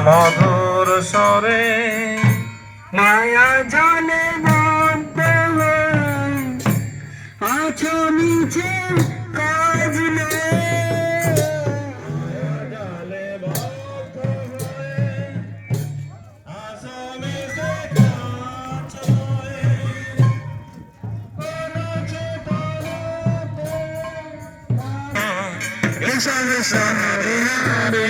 মধুর স্বরে মায়া জানে বদ্ধ আছো নিচে কাজ হরে হরে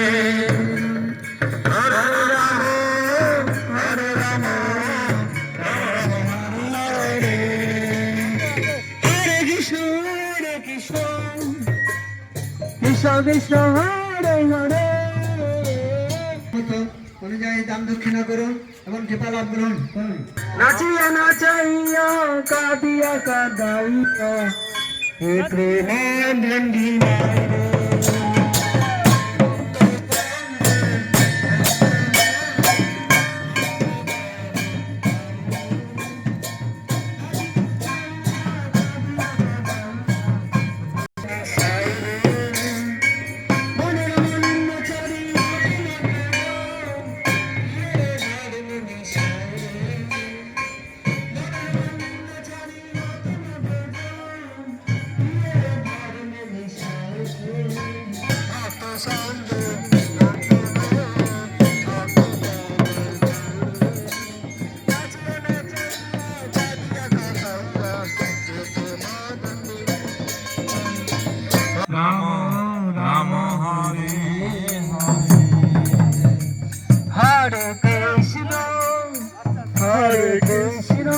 কৃষ্ণ হরে হরে অনুযায়ী দান দক্ষিণা করুন এবং কৃপা লাভ করুন। নাচিয়া নাচাইয়া কাঁদিয়া কাঁদাইয়া হে প্রেমের বন্ধি রাম রাম হরে হরে কৃষ্ণ হরে কৃষ্ণ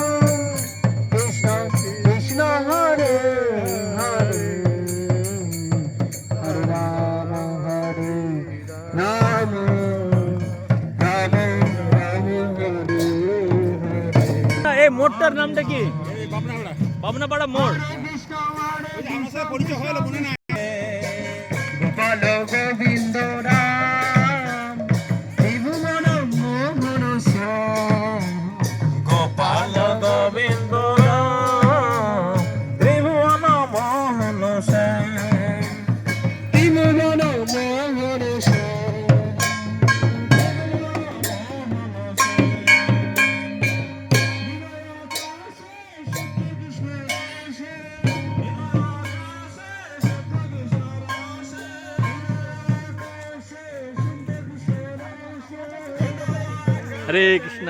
কৃষ্ণ কৃষ্ণ হরে হরে হরে রাম রাম রাম হরে হরে। এই মোড়টার নামটা কি? বাবনাপাড়া মোড়। গোপাল গোবিন্দ রাম ত্রিভুবন মোহন শ্যাম গোপাল গোবিন্দ রাম ত্রিভুবন মোহন শ্যাম ত্রিভুবন মোহন শ্যাম হরে কৃষ্ণ।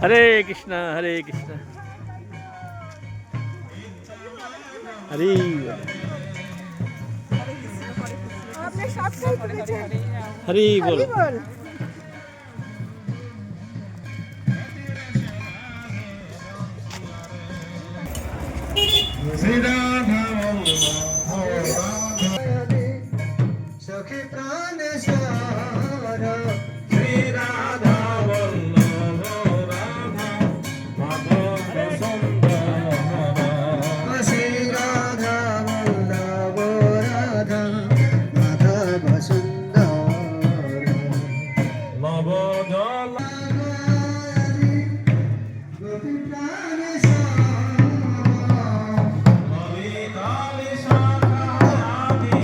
হরে কৃষ্ণ হরে কৃষ্ণ হরে হরি বল। সখী প্রাণ সারা শ্রী রাধা বল্লভ রাধা মাধব সুন্দর শ্রী রাধা বল্লভ রাধা মাধব সুন্দর নব জল গোপী প্রাণ ললিতালি শাখাদি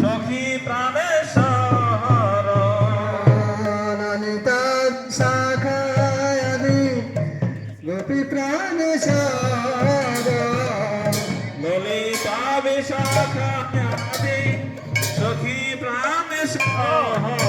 সখী প্রাণেশ্বর ললিতা শাখায়াদি গোপী প্রাণ ললিতা বিশাখাদি সখী প্রাণেশ্বর